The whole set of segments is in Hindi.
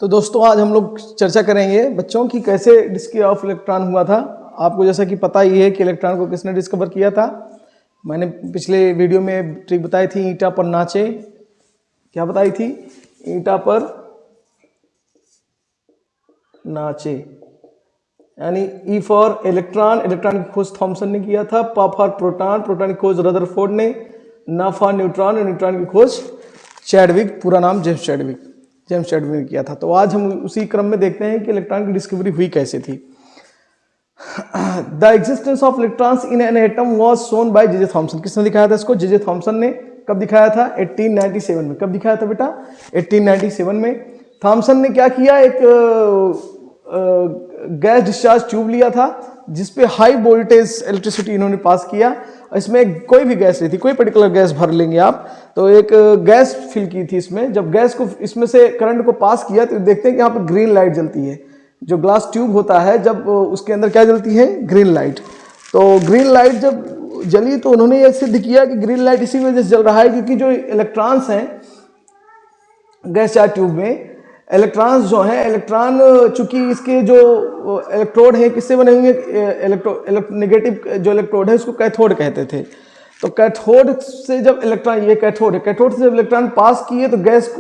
तो दोस्तों आज हम लोग चर्चा करेंगे बच्चों की कैसे डिस्कवरी ऑफ इलेक्ट्रॉन हुआ था। आपको जैसा कि पता ही है कि इलेक्ट्रॉन को किसने डिस्कवर किया था। मैंने पिछले वीडियो में ट्रिक बताई थी, ईंटा पर नाचे। क्या बताई थी? ईंटा पर नाचे, यानी ई फॉर इलेक्ट्रॉन, इलेक्ट्रॉन की खोज थॉमसन ने किया था। प फॉर प्रोटॉन, प्रोटॉन की खोज रदरफोर्ड ने। न फॉर न्यूट्रॉन, न्यूट्रॉन की खोज चैडविक, पूरा नाम जेम्स चैडविक ने किया था। तो आज हम उसी क्रम में देखते हैं कि इलेक्ट्रॉन की डिस्कवरी हुई कैसे थी। The existence of electrons in an atom was shown by J J Thomson. किसने दिखाया था इसको? जे जे थॉमसन ने। कब दिखाया था? 1897 में। कब दिखाया था बेटा? 1897 में। थॉमसन ने क्या किया, एक गैस डिस्चार्ज ट्यूब लिया था जिसपे हाई वोल्टेज इलेक्ट्रिसिटी इन्होंने पास किया। इसमें कोई भी गैस नहीं थी, कोई पर्टिकुलर गैस भर लेंगे आप, तो एक गैस फिल की थी इसमें। जब गैस को इसमें से करंट को पास किया तो देखते हैं कि यहाँ पर ग्रीन लाइट जलती है। जो ग्लास ट्यूब होता है जब उसके अंदर क्या जलती है? Green light. तो ग्रीन लाइट जब जली तो उन्होंने ये सिद्ध किया कि ग्रीन लाइट इसी वजह से जल रहा है क्योंकि जो इलेक्ट्रॉन्स हैं गैस चार ट्यूब में, इलेक्ट्रॉन्स जो हैं, इलेक्ट्रॉन चूंकि इसके जो इलेक्ट्रोड हैं किससे बने हुए हैं? नेगेटिव जो इलेक्ट्रोड है उसको कैथोड कहते थे। तो कैथोड से जब इलेक्ट्रॉन, ये कैथोड है, कैथोड से जब इलेक्ट्रॉन पास किए तो गैस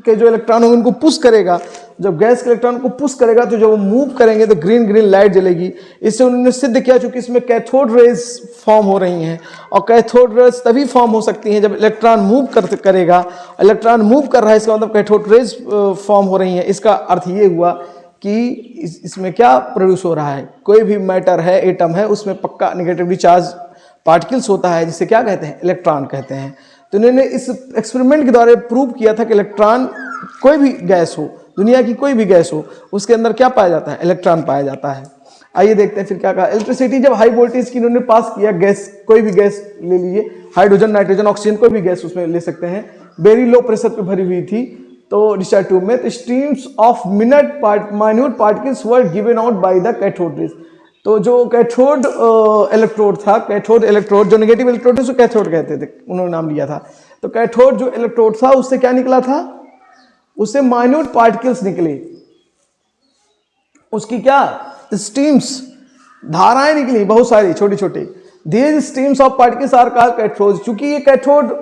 के जो इलेक्ट्रॉन होंगे उनको पुश करेगा। जब गैस के इलेक्ट्रॉन को पुश करेगा तो जब वो मूव करेंगे तो ग्रीन ग्रीन लाइट जलेगी। इससे उन्होंने सिद्ध किया चूंकि इसमें कैथोड रेज फॉर्म हो रही हैं, और कैथोड रेज तभी फॉर्म हो सकती हैं जब इलेक्ट्रॉन मूव करेगा। इलेक्ट्रॉन मूव कर रहा है, इसका मतलब कैथोड रेज फॉर्म हो रही हैं। इसका अर्थ ये हुआ कि इसमें क्या प्रोड्यूस हो रहा है? कोई भी मैटर है, एटम है, उसमें पक्का नेगेटिवली चार्ज पार्टिकल्स होता है जिसे क्या कहते हैं? इलेक्ट्रॉन कहते हैं। तो इन्होंने इस एक्सपेरिमेंट के द्वारा प्रूव किया था कि इलेक्ट्रॉन, कोई भी गैस हो, दुनिया की कोई भी गैस हो, उसके अंदर क्या पाया जाता है? इलेक्ट्रॉन पाया जाता है। आइए देखते हैं फिर क्या कहा। इलेक्ट्रिसिटी जब हाई वोल्टेज की इन्होंने पास किया, गैस कोई भी गैस ले लीजिए, हाइड्रोजन, नाइट्रोजन, ऑक्सीजन, कोई भी गैस उसमें ले सकते हैं, वेरी लो प्रेशर पे भरी हुई थी तो डिस्चार्ज ट्यूब में, तो streams of minute particles were given out by the cathode rays. तो जो कैथोड इलेक्ट्रोड था, कैथोड इलेक्ट्रोड, जो नेगेटिव इलेक्ट्रोड है उसको कैथोड कहते थे, उन्होंने नाम लिया था। तो कैथोड जो इलेक्ट्रोड था उससे क्या निकला था? उससे माइन्यूट पार्टिकल्स निकले। उसकी क्या? स्ट्रीम्स, धाराएं निकली बहुत सारी छोटी छोटी। These streams of particles are called cathode. चूंकि ये कैथोड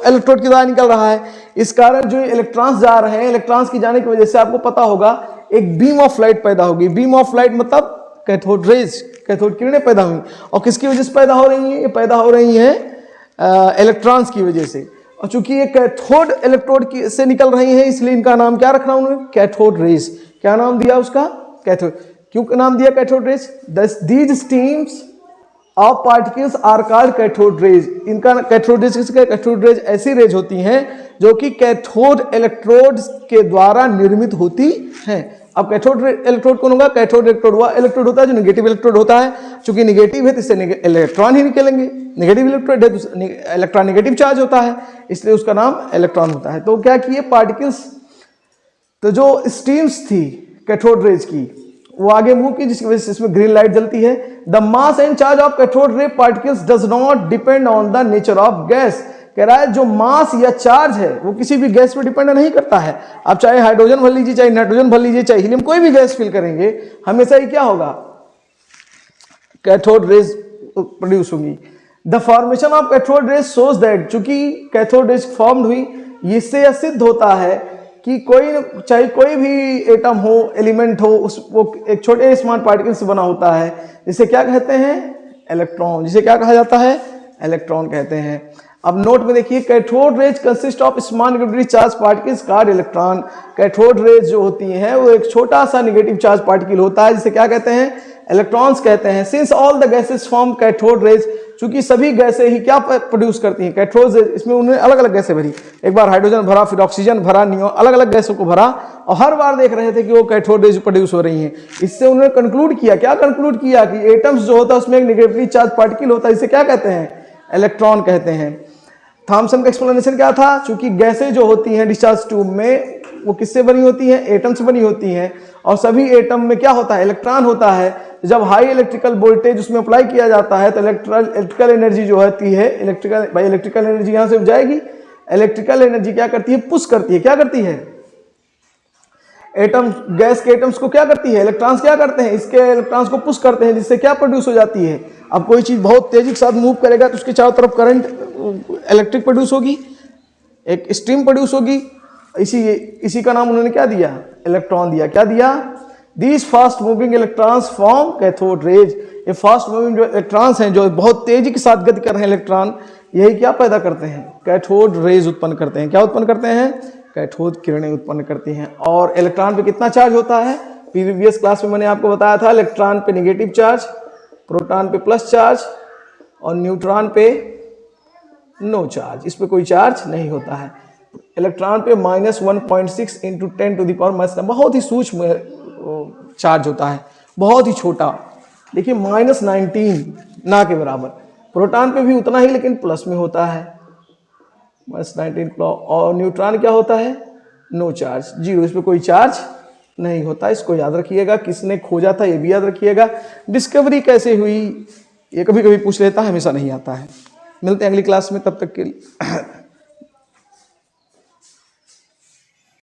इलेक्ट्रोड की द्वारा निकल रहा है, इस कारण जो इलेक्ट्रॉन्स जा रहे हैं, इलेक्ट्रॉन्स की जाने की वजह से आपको पता होगा एक बीम ऑफ लाइट पैदा होगी। बीम ऑफ लाइट मतलब कैथोड रेज, कैथोड किरणें पैदा हुई। और किसकी वजह से पैदा हो रही हैं? ये पैदा हो रही हैं इलेक्ट्रॉन्स की वजह से। और चूंकि ये कैथोड इलेक्ट्रोड से निकल रही हैं इसलिए इनका नाम क्या रखना उन्होंने? Cathode rays. क्या नाम दिया उसका? कैथोड। क्यों नाम दिया cathode rays? These streams of particles are called cathode rays. इनका कैथोड रेज किसका? कैथोड रेज ऐसी रेज होती हैं जो कि कैथोड इलेक्ट्रोड के द्वारा निर्मित होती हैं। अब कैथोड इलेक्ट्रोड कौन होगा? कैथोड इलेक्ट्रोड हुआ इलेक्ट्रोड होता है जो नेगेटिव इलेक्ट्रोड होता है। चूंकि नेगेटिव है तो इससे इलेक्ट्रॉन ही निकलेंगे। नेगेटिव इलेक्ट्रोड है तो इलेक्ट्रॉन नेगेटिव चार्ज होता है, इसलिए उसका नाम इलेक्ट्रॉन होता है। तो क्या किए पार्टिकल्स, तो जो स्ट्रीम्स थी कैथोड रेज की वो आगे मूव की, जिसकी वजह से इसमें ग्रीन लाइट जलती है। The mass and charge of cathode ray particles does not depend on the nature of gas. कह रहा है जो मास या चार्ज है वो किसी भी गैस पर डिपेंड नहीं करता है। आप चाहे हाइड्रोजन भर लीजिए, चाहे नाइट्रोजन भर लीजिए, चाहे हीलियम, कोई भी गैस फिल करेंगे, हमेशा ही क्या होगा? कैथोड रेज प्रोड्यूस होगी। The formation of cathode rays shows that, चूंकि कैथोड रेज फॉर्म्ड हुई, इससे यह सिद्ध होता है कि चाहे कोई भी एटम हो, एलिमेंट हो, वो एक छोटे स्मॉल पार्टिकल से बना होता है, जिसे क्या कहते हैं? इलेक्ट्रॉन। जिसे क्या कहा जाता है? इलेक्ट्रॉन कहते हैं। अब नोट में देखिए, cathode rays consist of small negatively charge particles called electron. Cathode rays जो होती हैं वो एक छोटा सा नेगेटिव चार्ज पार्टिकल होता है जिसे क्या कहते हैं? इलेक्ट्रॉन्स कहते हैं। Since all the gases form cathode rays, चूंकि सभी गैसें ही क्या प्रोड्यूस करती हैं? Cathode rays. इसमें उन्होंने अलग अलग गैसें भरी, एक बार हाइड्रोजन भरा, फिर ऑक्सीजन भरा, नियोन, अलग अलग गैसों को भरा, और हर बार देख रहे थे कि वो कैथोड रेज प्रोड्यूस हो रही हैं। इससे उन्होंने कंक्लूड किया, क्या कंक्लूड किया? कि एटम्स जो होता है उसमें एक नेगेटिवली चार्ज पार्टिकल होता है, इसे क्या कहते हैं? इलेक्ट्रॉन कहते हैं। थॉमसन का एक्सप्लेनेशन क्या था? चूंकि गैसें जो होती हैं डिस्चार्ज ट्यूब में वो किससे बनी होती हैं? एटम से बनी होती हैं, और सभी एटम में क्या होता है? इलेक्ट्रॉन होता है। जब हाई इलेक्ट्रिकल वोल्टेज उसमें अप्लाई किया जाता है तो इलेक्ट्रिकल एनर्जी जो होती है, इलेक्ट्रिकल एनर्जी यहाँ से जाएगी। इलेक्ट्रिकल एनर्जी क्या करती है? पुश करती है। क्या करती है? एटम, गैस के एटम्स को क्या करती है, इलेक्ट्रॉन्स क्या करते हैं, इसके इलेक्ट्रॉन्स को पुश करते हैं, जिससे क्या प्रोड्यूस हो जाती है। अब कोई चीज़ बहुत तेजी के साथ मूव करेगा तो उसके चारों तरफ करंट, इलेक्ट्रिक प्रोड्यूस होगी, एक स्ट्रीम प्रोड्यूस होगी। इसी का नाम उन्होंने क्या दिया, इलेक्ट्रॉन दिया। क्या दिया, these fast moving electrons form cathode rays. ये फास्ट मूविंग जो इलेक्ट्रॉन्स हैं, जो बहुत तेजी के साथ गति कर रहे हैं इलेक्ट्रॉन, यही क्या पैदा करते हैं, कैथोड रेज उत्पन्न करते हैं। क्या उत्पन्न करते हैं, कैथोद किरणें उत्पन्न करती हैं। और इलेक्ट्रॉन पे कितना चार्ज होता है, प्रीवियस क्लास में मैंने आपको बताया था, इलेक्ट्रॉन पे नेगेटिव चार्ज, प्रोटॉन पे प्लस चार्ज और न्यूट्रॉन पे नो चार्ज, इस पे कोई चार्ज नहीं होता है। इलेक्ट्रॉन पे -1.6 × 10⁻⁻, बहुत ही सूक्ष्म चार्ज होता है, बहुत ही छोटा, देखिए -19 ना के बराबर। प्रोटॉन पे भी उतना ही, लेकिन प्लस में होता है, -19। और न्यूट्रॉन क्या होता है, नो चार्ज, जीरो, इस पे कोई चार्ज नहीं होता। इसको याद रखिएगा। किसने खोजा था ये भी याद रखिएगा। डिस्कवरी कैसे हुई ये कभी कभी पूछ लेता है, हमेशा नहीं आता है। मिलते हैं अगली क्लास में, तब तक के लिए